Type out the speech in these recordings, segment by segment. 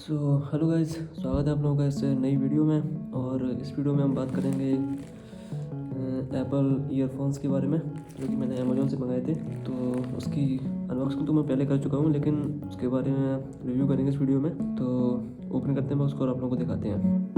So hello guys, स्वागत है आप लोगों का इस नई वीडियो में। और इस वीडियो में हम बात करेंगे एप्पल ईयरफोन्स के बारे में जो कि मैंने अमेज़ोन से मंगाए थे। तो उसकी अनबॉक्सिंग तो मैं पहले कर चुका हूँ, लेकिन उसके बारे में रिव्यू करेंगे इस वीडियो में। तो ओपन करते हैं बॉक्स को और आप लोगों को दिखाते हैं।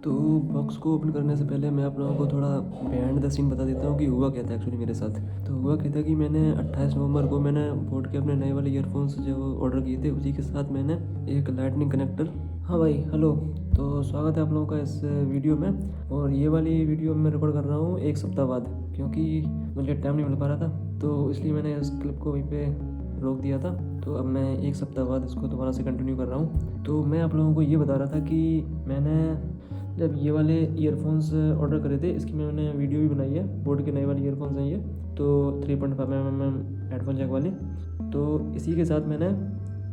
तो बॉक्स को ओपन करने से पहले मैं आप लोगों को थोड़ा बिहाइंड द सीन बता देता हूँ कि हुआ क्या था एक्चुअली मेरे साथ। तो हुआ क्या था कि मैंने 28 नवंबर को मैंने बोट के अपने नए वाले ईयरफोन्स जो ऑर्डर किए थे, उसी के साथ मैंने एक लाइटनिंग कनेक्टर। हाँ भाई, हेलो। तो स्वागत है आप लोगों का इस वीडियो में। और ये वाली वीडियो मैं रिकॉर्ड कर रहा हूँ एक सप्ताह बाद, क्योंकि मुझे टाइम नहीं मिल पा रहा था, तो इसलिए मैंने इस क्लिप को वहीं पे रोक दिया था। तो अब मैं एक सप्ताह बाद इसको दोबारा से कंटिन्यू कर रहा हूँ। तो मैं आप लोगों को ये बता रहा था कि मैंने जब ये वाले ईयरफोन्स ऑर्डर करे थे, इसकी मैंने वीडियो भी बनाई है। बोट के नए वाले ईयरफोन्स हैं ये, तो 3.5 mm हेडफोन जैक वाले। तो इसी के साथ मैंने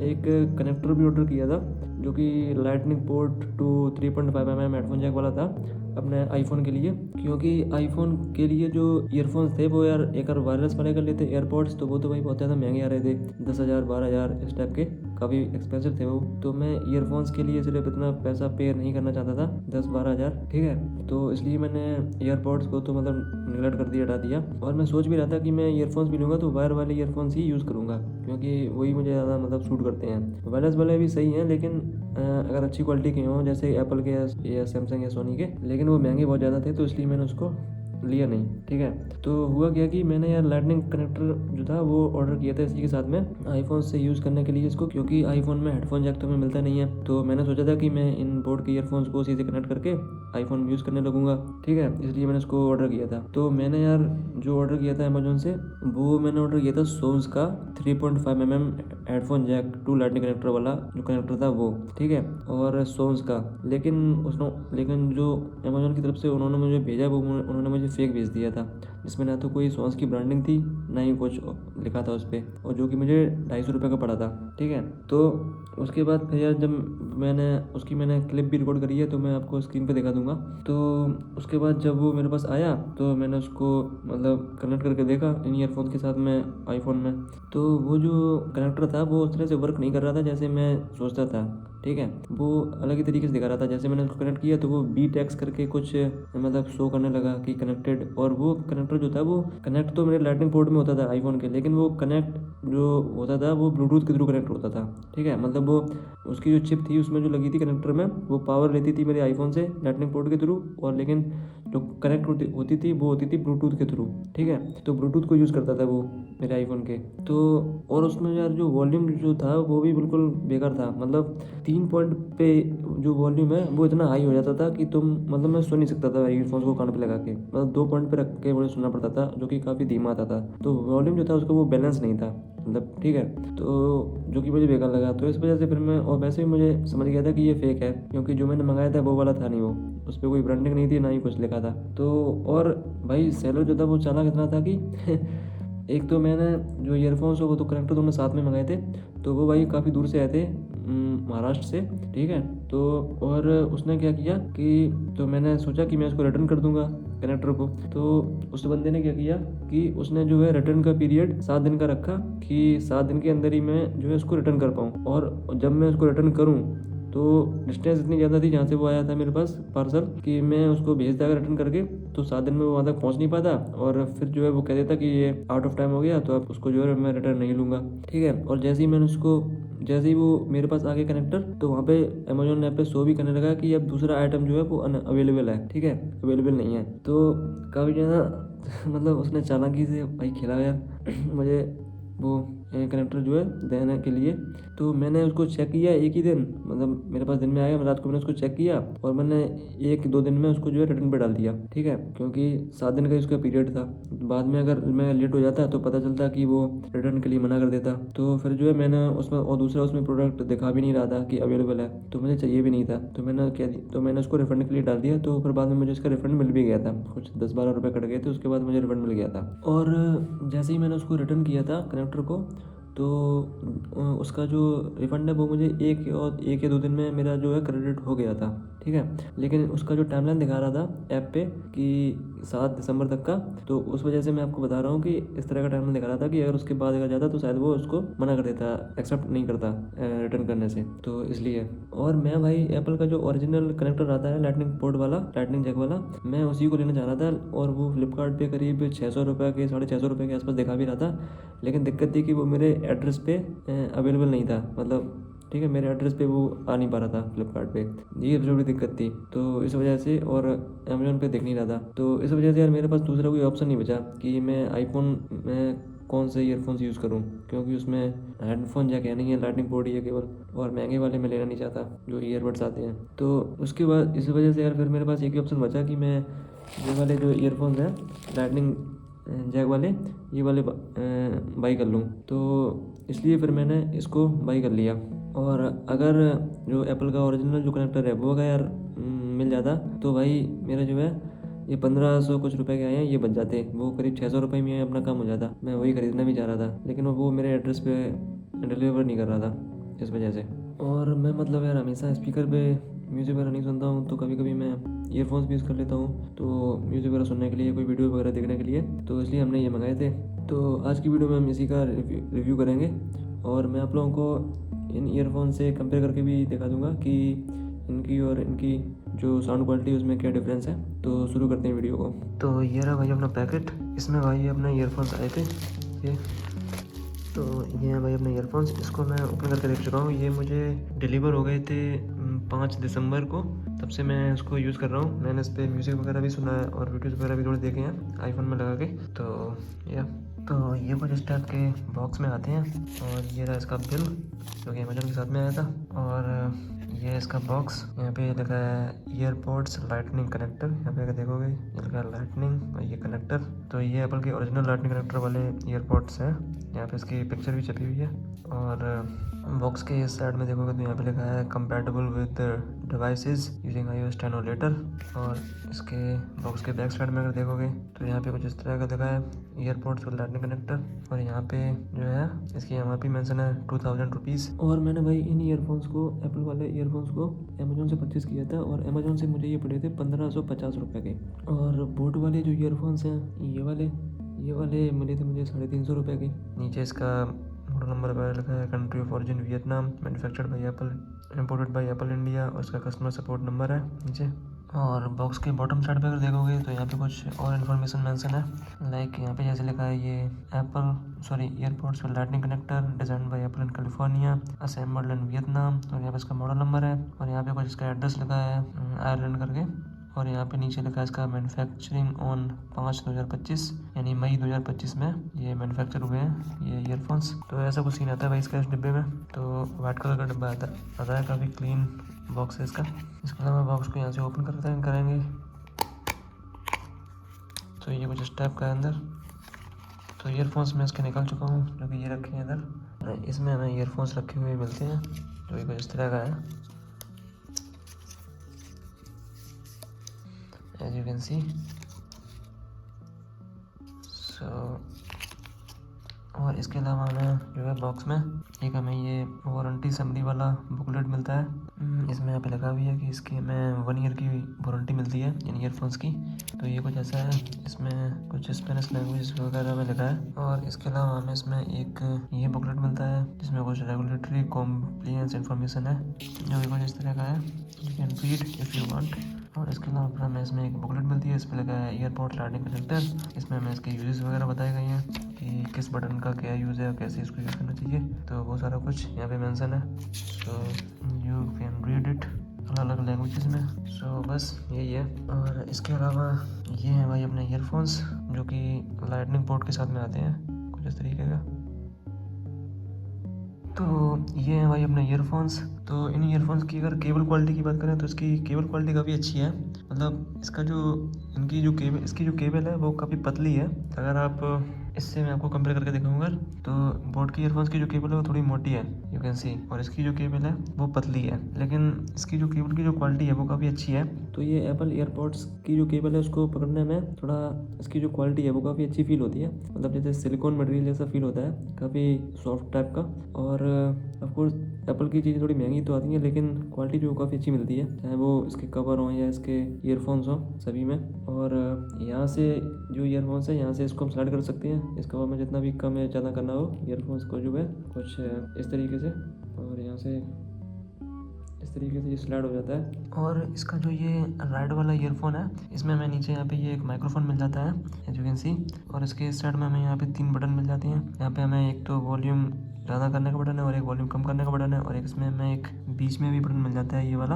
एक कनेक्टर भी ऑर्डर किया था, जो कि lightning port to 3.5 mm headphone jack वाला था अपने आईफोन के लिए। क्योंकि आईफोन के लिए जो ईयरफोन्स थे वो यार, एक बार वायरलेस वाले कर लेते एयरपॉड्स, तो वो तो भाई बहुत ज़्यादा महंगे आ रहे थे, 10,000 12,000 इस टाइप के, काफ़ी एक्सपेंसिव थे वो। तो मैं ईयरफोन्स के लिए सिर्फ इतना पैसा पे नहीं करना चाहता था, 10-12 हज़ार, ठीक है। तो इसलिए मैंने ईयरपॉड्स को तो मतलब निगलेक्ट कर दिया, हटा दिया। और मैं सोच भी रहा था कि मैं ईयरफोन्स भी लूँगा तो वायर वाले ईयरफोन्स ही यूज़ करूँगा, क्योंकि वही मुझे ज़्यादा मतलब सूट करते हैं। वायरलेस वाले भी सही हैं, लेकिन अगर अच्छी क्वालिटी के हों, जैसे एप्पल के या सैमसंग या सोनी के, लेकिन वो महंगे बहुत ज़्यादा थे, तो इसलिए मैंने उसको लिया नहीं, ठीक है। तो हुआ क्या कि मैंने यार लाइटनिंग कनेक्टर जो था वो ऑर्डर किया था इसी के साथ में आईफोन से यूज़ करने के लिए इसको, क्योंकि आईफोन में हेडफोन जैक तो हमें मिलता नहीं है। तो मैंने सोचा था कि मैं इन बोट के ईयरफोन्स को सीधे कनेक्ट करके आईफोन में यूज़ करने लगूंगा, ठीक है। इसलिए मैंने इसको ऑर्डर किया था। तो मैंने यार जो ऑर्डर किया था अमेजोन से, वो मैंने ऑर्डर किया था सोन्स का 3.5 mm headphone jack to lightning connector वाला जो कनेक्टर था वो, ठीक है, और सोन्स का। लेकिन जो अमेजोन की तरफ से उन्होंने मुझे भेजा, वो उन्होंने मुझे फेक भेज दिया था, जिसमें ना तो कोई सॉन्स की ब्रांडिंग थी, ना ही कुछ लिखा था उस पर, और जो कि मुझे 250 रुपये का पड़ा था, ठीक है। तो उसके बाद फिर यार जब मैंने क्लिप भी रिकॉर्ड करी है, तो मैं आपको स्क्रीन पे दिखा दूंगा। तो उसके बाद जब वो मेरे पास आया, तो मैंने उसको मतलब कनेक्ट करके देखा इन ईयरफोन के साथ में आईफोन में। तो वो जो कनेक्टर था वो उस तरह से वर्क नहीं कर रहा था जैसे मैं सोचता था, ठीक है। वो अलग ही तरीके से दिखा रहा था। जैसे मैंने उसको कनेक्ट किया तो वो बी टैक्स करके कुछ मतलब शो करने लगा कि कनेक्टेड, और वो कनेक्टर जो था वो कनेक्ट तो मेरे लाइटनिंग पोर्ट में होता था आईफोन के, लेकिन वो कनेक्ट जो होता था वो ब्लूटूथ के थ्रू कनेक्ट होता था, ठीक है। मतलब वो उसकी जो चिप थी उसमें जो लगी थी कनेक्टर में, वो पावर लेती थी मेरे आईफोन से लाइटनिंग पोर्ट के थ्रू, और लेकिन जो कनेक्ट होती थी वो होती थी ब्लूटूथ के थ्रू, ठीक है। तो ब्लूटूथ को यूज़ करता था वो मेरे आईफोन के। तो और उसमें यार जो वॉल्यूम जो था वो भी बिल्कुल बेकार था। मतलब 3 पॉइंट पे जो वॉल्यूम है वो इतना हाई हो जाता था कि तुम मतलब मैं सुन नहीं सकता था ईयरफोन्स को कान पे लगा के। मतलब 2 पॉइंट पे रख के मुझे सुनना पड़ता था, जो कि काफ़ी धीमा आता था। तो वॉल्यूम जो था उसका वो बैलेंस नहीं था, मतलब, ठीक है। तो जो कि मुझे बेकार लगा। तो इस वजह से फिर मैं, और वैसे भी मुझे समझ गया था कि ये फेक है, क्योंकि जो मैंने मंगाया था वो वाला था नहीं, वो उस पर कोई ब्रांडिंग नहीं थी, ना ही कुछ लिखा था। तो और भाई सेलर जो था वो चालाक इतना था कि एक तो मैंने जो ईयरफोन्स हो वो तो कनेक्टर दोनों साथ में मंगाए थे, तो वो भाई काफ़ी दूर से आए थे, महाराष्ट्र से, ठीक है। तो और उसने क्या किया कि, तो मैंने सोचा कि मैं इसको रिटर्न कर दूंगा कनेक्टर को। तो उस बंदे ने क्या किया कि उसने जो है रिटर्न का पीरियड 7 दिन का रखा, कि 7 दिन के अंदर ही मैं जो है इसको रिटर्न कर पाऊँ। और जब मैं उसको रिटर्न करूँ तो डिस्टेंस इतनी ज़्यादा थी जहाँ से वो आया था मेरे पास पार्सल, कि मैं उसको भेजता अगर रिटर्न करके तो 7 दिन में वो वहाँ तक पहुँच नहीं पाता, और फिर जो है वो कह देता कि ये आउट ऑफ टाइम हो गया, तो अब उसको जो है मैं रिटर्न नहीं लूँगा, ठीक है। और जैसे ही वो मेरे पास आ गया कनेक्टर, तो वहाँ पे अमेजोन ऐप पे शो भी करने लगा कि अब दूसरा आइटम जो है वो अवेलेबल है, ठीक है, अवेलेबल नहीं है। तो काफ़ी ज़्यादा मतलब उसने चालाकी से भाई खेला यार मुझे वो कनेक्टर जो है देने के लिए। तो मैंने उसको चेक किया एक ही दिन, मतलब मेरे पास दिन में आया, रात को मैंने उसको चेक किया, और मैंने 1-2 दिन में उसको जो है रिटर्न पे डाल दिया, ठीक है, क्योंकि 7 दिन का उसका पीरियड था। बाद में अगर मैं लेट हो जाता तो पता चलता कि वो रिटर्न के लिए मना कर देता। तो फिर जो है मैंने उसमें, और दूसरा उसमें प्रोडक्ट दिखा भी नहीं रहा था कि अवेलेबल है, तो मुझे चाहिए भी नहीं था। तो मैंने उसको रिफंड के लिए डाल दिया। तो फिर बाद में मुझे इसका रिफंड मिल भी गया था, कुछ 10-12 रुपये कट गए थे, उसके बाद मुझे रिफंड मिल गया था। और जैसे ही मैंने उसको रिटर्न किया था कनेक्टर को, तो उसका जो रिफ़ंड है वो मुझे 1 या 2 दिन में मेरा जो है क्रेडिट हो गया था, ठीक है। लेकिन उसका जो टाइमलाइन दिखा रहा था ऐप पे कि 7 दिसंबर तक का, तो उस वजह से मैं आपको बता रहा हूँ कि इस तरह का टाइमलाइन दिखा रहा था कि अगर उसके बाद अगर जाता तो शायद वो उसको मना कर देता, एक्सेप्ट नहीं करता रिटर्न करने से, तो इसलिए। और मैं भाई एप्पल का जो ओरिजिनल कनेक्टर आता है लाइटनिंग पोर्ट वाला, लाइटनिंग जैक वाला, मैं उसी को लेना चाह रहा था। और वो फ्लिपकार्ट पे करीब 600 रुपये के, 650 रुपये के आसपास दिखा भी रहा था। लेकिन दिक्कत थी कि वो मेरे एड्रेस पे अवेलेबल नहीं था, मतलब ठीक है, मेरे एड्रेस पे वो आ नहीं पा रहा था फ्लिपकार्ट पे, ये सबसे बड़ी दिक्कत थी। तो इस वजह से, और अमेजोन पे दिख नहीं रहा था, तो इस वजह से यार मेरे पास दूसरा कोई ऑप्शन नहीं बचा कि मैं आईफोन में कौन से ईयरफोन्स यूज़ करूं, क्योंकि उसमें हेडफोन जैक है नहीं है, लाइटनिंग पोर्ट ही है केवल, और महंगे वाले मैं लेना नहीं चाहता जो ईयरबड्स आते हैं। तो उसके बाद इस वजह से यार फिर मेरे पास एक ही ऑप्शन बचा कि मैं ये वाले जो ईयरफोन्स हैं लाइटनिंग जैक वाले, ये वाले बाई कर लूँ। तो इसलिए फिर मैंने इसको बाई कर लिया। और अगर जो एप्पल का ओरिजिनल जो कनेक्टर है वो अगर यार मिल जाता तो भाई मेरा जो है ये 1500 कुछ रुपए के आए हैं, ये बच जाते, वो करीब 600 रुपये में अपना काम हो जाता। मैं वही खरीदना भी चाह रहा था, लेकिन वो मेरे एड्रेस पे डिलीवर नहीं कर रहा था इस वजह से। और मैं मतलब यार हमेशा स्पीकर पे म्यूज़िक वगैरह नहीं सुनता हूँ, तो कभी कभी मैं ईयरफोन्स भी यूज़ कर लेता हूँ, तो म्यूज़िक वगैरह सुनने के लिए, कोई वीडियो वगैरह देखने के लिए, तो इसलिए हमने ये मंगाए थे। तो आज की वीडियो में हम इसी का रिव्यू करेंगे, और मैं आप लोगों को इन ईयरफोन से कंपेयर करके भी दिखा दूंगा कि इनकी और इनकी जो साउंड क्वालिटी है उसमें क्या डिफरेंस है। तो शुरू करते हैं वीडियो को। तो ये रहा भाई अपना पैकेट, इसमें भाई अपने ईयरफोन्स आए थे ये। तो ये है भाई अपने ईयरफोन्स, इसको मैं ओपन करके देख चुका हूँ। ये मुझे डिलीवर हो गए थे 5 दिसंबर को, तब से मैं इसको यूज़ कर रहा हूँ। मैंने इस पर म्यूज़िक वगैरह भी सुना है और वीडियोज़ वगैरह भी थोड़े देखे हैं आईफोन में लगा के। तो ये कुछ इस टाइप के बॉक्स में आते हैं, और ये रहा इसका बिल जो कि अमेजोन के साथ में आया था। और ये है इसका बॉक्स, यहाँ पे लिखा है ईयरपोड्स लाइटनिंग कनेक्टर, यहाँ पे अगर देखोगे ये लिखा है लाइटनिंग और ये कनेक्टर। तो ये एप्पल के ओरिजिनल लाइटनिंग कनेक्टर वाले ईयरपोड्स हैं, यहाँ पे इसकी पिक्चर भी छपी हुई है। और बॉक्स के इस साइड में देखोगे तो यहाँ पे लिखा है compatible with devices using iOS 10 और लेटर। और इसके बॉक्स के बैक साइड में अगर देखोगे तो यहाँ पे कुछ इस तरह का दिखा है ईयरपोड्स विद लाइटनिंग कनेक्टर, और यहाँ पे जो है इसकी MRP मेंशन है 2000 रुपीज़। और मैंने भाई इन ईयरफोन्स को, एप्पल वाले ईयरफोन्स को अमेजोन से परचेज़ किया था, और अमेजोन से मुझे ये पड़े थे 1550 रुपये के। और बोट वाले जो ईयरफोन्स हैं ये वाले मिले थे मुझे 350 रुपये के। नीचे इसका मॉडल नंबर वगैरह लिखा है, country of origin Vietnam, manufactured by Apple, imported bye Apple India, और इसका कस्टमर सपोर्ट नंबर है नीचे। और बॉक्स के बॉटम साइड पे अगर देखोगे तो यहाँ पे कुछ और इन्फॉर्मेशन मेंशन है, लाइक यहाँ पे जैसे लिखा है ये ईयरपोड्स with lightning connector design by apple in California, assembled in Vietnam, और यहाँ पे इसका मॉडल नंबर है। और यहाँ पे कुछ इसका एड्रेस लिखा है आयरलैंड करके। और यहाँ पे नीचे लिखा है इसका मैन्युफैक्चरिंग ऑन 5/2025, यानी मई 2025 में ये मैन्युफैक्चर हुए हैं ये ईयरफोन्स। तो ऐसा कुछ सीन आता है भाई इसका इस डिब्बे में। तो वाइट कलर का डिब्बा आता है, काफ़ी क्लीन बॉक्स है इसका। इसके अलावा बॉक्स को यहाँ से ओपन करेंगे तो ये कुछ इस टाइप का है अंदर। तो ईयरफोन्स मैं इसके निकाल चुका हूँ जो कि ये रखे हैं इधर। इसमें हमें ईयरफोन्स रखे हुए मिलते हैं जो कि कुछ इस तरह का है, as you can see। और इसके अलावा हमें जो है बॉक्स में एक हमें ये वारंटी समरी वाला बुकलेट मिलता है। इसमें यहाँ पे लिखा हुआ है कि इसकी हमें 1 ईयर की वारंटी मिलती है इन ईयरफोन्स की। तो ये कुछ ऐसा है, इसमें कुछ स्पेनिश लैंग्वेज वगैरह में लिखा है। और इसके अलावा हमें इसमें एक ये बुकलेट मिलता है जिसमें कुछ रेगुलेटरी कॉम्प्लियंस इन्फॉर्मेशन है जो कि कुछ इस तरह का है, you can read if you want. और इसके अलावा हमें इसमें एक बुकलेट मिलती है, इस पर लगा है ईयरपोड लाइटनिंग कनेक्टर। इसमें हमें इसके यूजेस वगैरह बताए गए हैं कि किस बटन का क्या यूज़ है और कैसे इसको यूज़ करना चाहिए। तो वो सारा कुछ यहाँ पे मेंशन है, so you can read it अलग अलग लैंग्वेजेस में। सो बस यही है। और इसके अलावा ये हैं भाई अपने ईयरफोन्स जो कि लाइटनिंग पोर्ट के साथ में आते हैं कुछ इस तरीके का। तो ये है भाई अपने ईयरफोन्स। तो इन ईयरफोन्स की अगर केबल क्वालिटी की बात करें तो इसकी केबल क्वालिटी काफ़ी अच्छी है, मतलब इसका जो इनकी जो केबल इसकी जो केबल है वो काफ़ी पतली है। अगर आप इससे मैं आपको कंपेयर करके दिखाऊंगा तो बोट की ईयरफोन्स की जो केबल है वो थोड़ी मोटी है, यू कैन सी, और इसकी जो केबल है वो पतली है, लेकिन इसकी जो केबल की जो क्वालिटी है वो काफ़ी अच्छी है। तो ये एप्पल एयरपॉड्स की जो केबल है उसको पकड़ने में थोड़ा इसकी जो क्वालिटी है वो काफ़ी अच्छी फील होती है, मतलब जैसे सिलिकॉन मटेरियल जैसा फील होता है, काफ़ी सॉफ्ट टाइप का। और ऑफकोर्स एप्पल की चीज़ें थोड़ी महंगी तो आती हैं लेकिन क्वालिटी जो काफ़ी अच्छी मिलती है, चाहे वो इसके कवर हों या इसके ईयरफोन्स हों, सभी में। और यहाँ से जो ईयरफोन्स है यहाँ से इसको हम स्लाइड कर सकते हैं, इस कवर में जितना भी कम या ज़्यादा करना हो ईयरफोन्स को जो है कुछ इस तरीके से, और यहाँ से इस तरीके से ये स्लाइड हो जाता है। और इसका जो ये राइट वाला ईयरफोन है इसमें हमें नीचे यहाँ पे ये एक माइक्रोफोन मिल जाता है, एज यू कैन सी, और इसके इस साइड में हमें यहाँ पे 3 बटन मिल जाते हैं। यहाँ पे हमें एक तो वॉल्यूम ज़्यादा करने का बटन है और एक वॉल्यूम कम करने का बटन है, और एक इसमें हमें एक बीच में भी बटन मिल जाता है, ये वाला,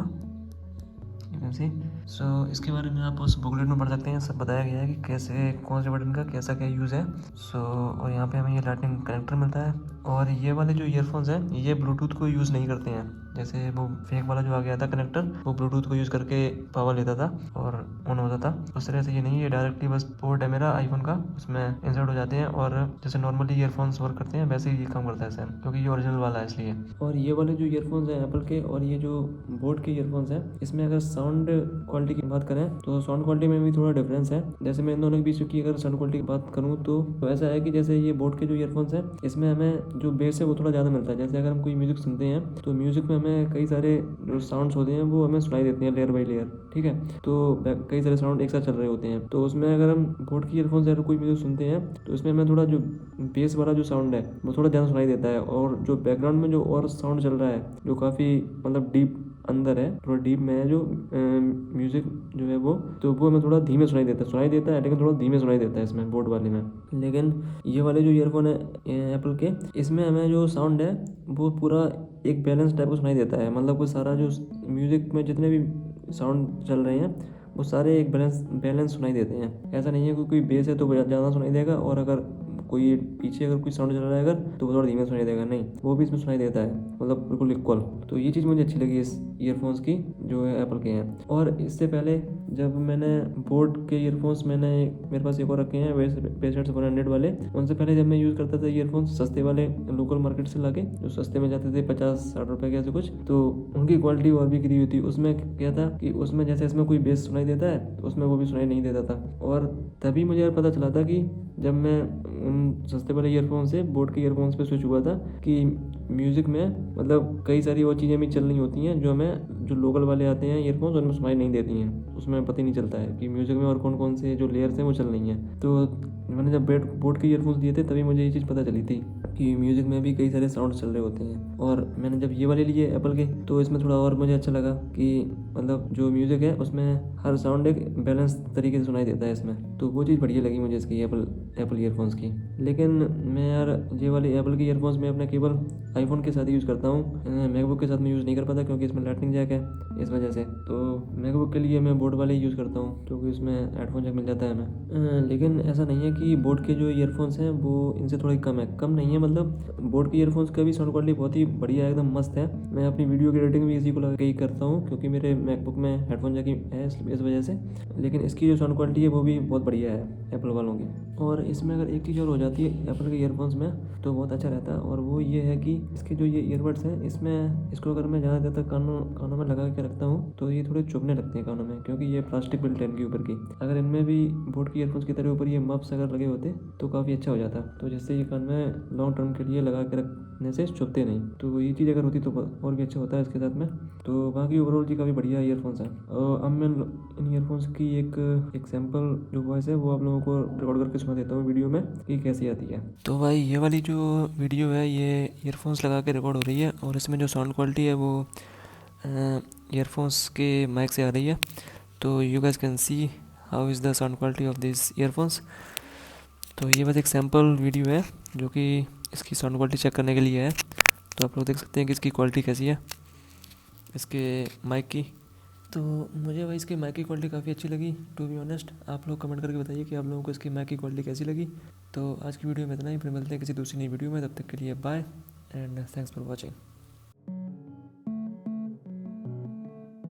यू कैन सी। सो इसके बारे में आप उस बुकलेट में पढ़ सकते हैं, सब बताया गया है कि कैसे कौन से बटन का कैसा क्या यूज़ है। और यहाँ पे हमें ये लाइटनिंग कनेक्टर मिलता है। और ये वाले जो ईयरफोन्स हैं ये ब्लूटूथ को यूज़ नहीं करते हैं, जैसे वो फेक वाला जो आ गया था कनेक्टर, वो ब्लूटूथ को यूज़ करके पावर लेता था और ऑन होता था। उस तरह से ये नहीं है, डायरेक्टली बस पोर्ट है मेरा आईफोन का, उसमें इंसर्ट हो जाते हैं और जैसे नॉर्मली ईयरफोन्स वर्क करते हैं वैसे ही ये काम करता है सेम, क्योंकि ये ओरिजिनल वाला है इसलिए। और ये वाले जो ईयरफोन्स हैं एप्पल के और ये जो बोट के ईयरफोन्स हैं, इसमें अगर साउंड क्वालिटी की बात करें तो साउंड क्वालिटी में भी थोड़ा डिफरेंस है। जैसे मैं इन दोनों के बीच की अगर साउंड क्वालिटी की बात करूँ तो ऐसा है कि जैसे ये बोट के जो ईयरफोन्स हैं इसमें हमें जो बेस है वो थोड़ा ज़्यादा मिलता है। जैसे अगर हम कोई म्यूजिक सुनते हैं तो म्यूजिक में हमें कई सारे जो साउंड्स होते हैं वो हमें सुनाई देते हैं लेयर बाई लेयर, ठीक है, तो कई सारे साउंड एक साथ चल रहे होते हैं। तो उसमें अगर हम बोट की ईयरफोन से अगर कोई म्यूजिक सुनते हैं तो इसमें हमें थोड़ा जो बेस वाला जो साउंड है वो थोड़ा ज़्यादा सुनाई देता है, और जो बैकग्राउंड में जो और साउंड चल रहा है जो काफ़ी मतलब डीप अंदर है, थोड़ा डीप में है जो म्यूजिक जो है वो, तो वो हमें थोड़ा धीमे सुनाई देता है लेकिन थोड़ा धीमे सुनाई देता है इसमें बोट वाले में। लेकिन ये वाले जो ईयरफोन है एप्पल के, इसमें हमें जो साउंड है वो पूरा एक बैलेंस टाइप का सुनाई देता है, मतलब वो सारा जो म्यूजिक में जितने भी साउंड चल रहे हैं वो सारे एक बैलेंस सुनाई देते हैं। ऐसा नहीं है कि कोई बेस है तो ज़्यादा सुनाई देगा और अगर कोई पीछे अगर कोई साउंड चल रहा है अगर तो वो थोड़ा धीमे सुनाई देगा, नहीं, वो भी इसमें सुनाई देता है, मतलब बिल्कुल इक्वल। तो ये चीज़ मुझे अच्छी लगी इस ईयरफोन्स की जो है एप्पल के हैं। और इससे पहले जब मैंने बोट के ईयरफोन्स मेरे पास एक और रखे हैं बेसेट्स 100 वाले, उनसे पहले जब मैं यूज़ करता था ईयरफोन्स सस्ते वाले लोकल मार्केट से लाके, जो सस्ते में जाते थे 50-60 रुपये के ऐसे कुछ, तो उनकी क्वालिटी और भी गिरी हुई थी। उसमें क्या था कि उसमें जैसे इसमें कोई बेस सुनाई देता है तो उसमें वो भी सुनाई नहीं देता था। और तभी मुझे यार पता चला था कि जब मैं उन सस्ते वाले ईयरफोन से बोट के ईयरफोन्स पे स्विच हुआ था कि म्यूज़िक में मतलब कई सारी और चीज़ें भी चल रही होती हैं जो हमें जो लोकल वाले आते हैं ईयरफोन्स उनमें सुनाई नहीं देती हैं, उसमें पता ही नहीं चलता है कि म्यूज़िक में और कौन कौन से जो लेयर्स हैं वो चल रही हैं। तो मैंने जब बोट के ईयरफोन्स लिए थे तभी मुझे ये चीज़ पता चली थी कि म्यूज़िक में भी कई सारे साउंड चल रहे होते हैं। और मैंने जब ये वाले लिए एप्पल के तो इसमें थोड़ा और मुझे अच्छा लगा कि मतलब जो म्यूज़िक है उसमें हर साउंड एक बैलेंस तरीके से सुनाई देता है इसमें, तो वो चीज़ बढ़िया लगी मुझे इसकी एप्पल ईयरफोन्स की। लेकिन मैं यार ये वाले एप्पल के ईयरफोन्स में अपना केवल आईफोन के साथ ही यूज़ करता हूँ, मैकबुक के साथ में यूज़ नहीं कर पाता क्योंकि इसमें लाइटनिंग जैक है, इस वजह से। तो मैकबुक के लिए मैं बोट वाले ही यूज़ करता हूँ क्योंकि उसमें हेडफोन जैक मिल जाता है हमें। लेकिन ऐसा नहीं है कि बोट के जो ईयरफोन्स हैं वो इनसे थोड़ी कम नहीं है, मतलब बोट के ईयरफोन्स का भी साउंड क्वालिटी बहुत ही बढ़िया है, एकदम मस्त है। मैं अपनी वीडियो की एडिटिंग भी इसी को लगा के ही करता हूँ क्योंकि मेरे मैकबुक में हेडफोन जैक है इस वजह से। लेकिन इसकी जो साउंड क्वालिटी है वो भी बहुत बढ़िया है एप्पल वालों की। और इसमें अगर एक चीज़ और हो जाती है एप्पल के ईयरफोन्स में तो बहुत अच्छा रहता है, और वो ये है कि इसके जो ये ईयरबड्स हैं इसमें इसको अगर मैं ज़्यादा कानों में लगा के रखता हूँ तो ये थोड़े चुभने लगते हैं कानों में, क्योंकि ये प्लास्टिक बिल्ट है इनके ऊपर की। अगर इनमें भी बोट की ईयरफोन्स की तरह ऊपर ये मफ्स अगर लगे होते तो काफ़ी अच्छा हो जाता, तो जिससे ये कान में लॉन्ग टर्म के लिए लगा के रखने से चुभते नहीं। तो ये चीज़ अगर होती तो और भी अच्छा होता है इसके साथ में। तो बाकी ओवरऑल जी काफ़ी बढ़िया ईयरफोन्स हैं। और अब मैं इन ईयरफोन्स की एक सैम्पल जो वॉइस है वो आप लोगों को रिकॉर्ड करके सुना देता हूँ वीडियो में कि कैसी आती है। तो भाई ये वाली जो वीडियो है ये ईयरफोन्स लगा के रिकॉर्ड हो रही है, और इसमें जो साउंड क्वालिटी है वो ईयरफोन्स के माइक से आ रही है। तो you guys can see how is the sound quality of this earphones. तो ये बस एक सैम्पल वीडियो है जो कि इसकी साउंड क्वालिटी चेक करने के लिए है। तो आप लोग देख सकते हैं कि इसकी क्वालिटी कैसी है इसके माइक की। तो मुझे भाई इसकी माइक की क्वालिटी काफ़ी अच्छी लगी टू बी ऑनेस्ट। आप लोग कमेंट करके बताइए कि आप लोगों को इसकी माइक की क्वालिटी कैसी लगी। तो आज की वीडियो में इतना ही, फिर मिलते हैं किसी दूसरी नई वीडियो में, तब तक के लिए bye and thanks for watching.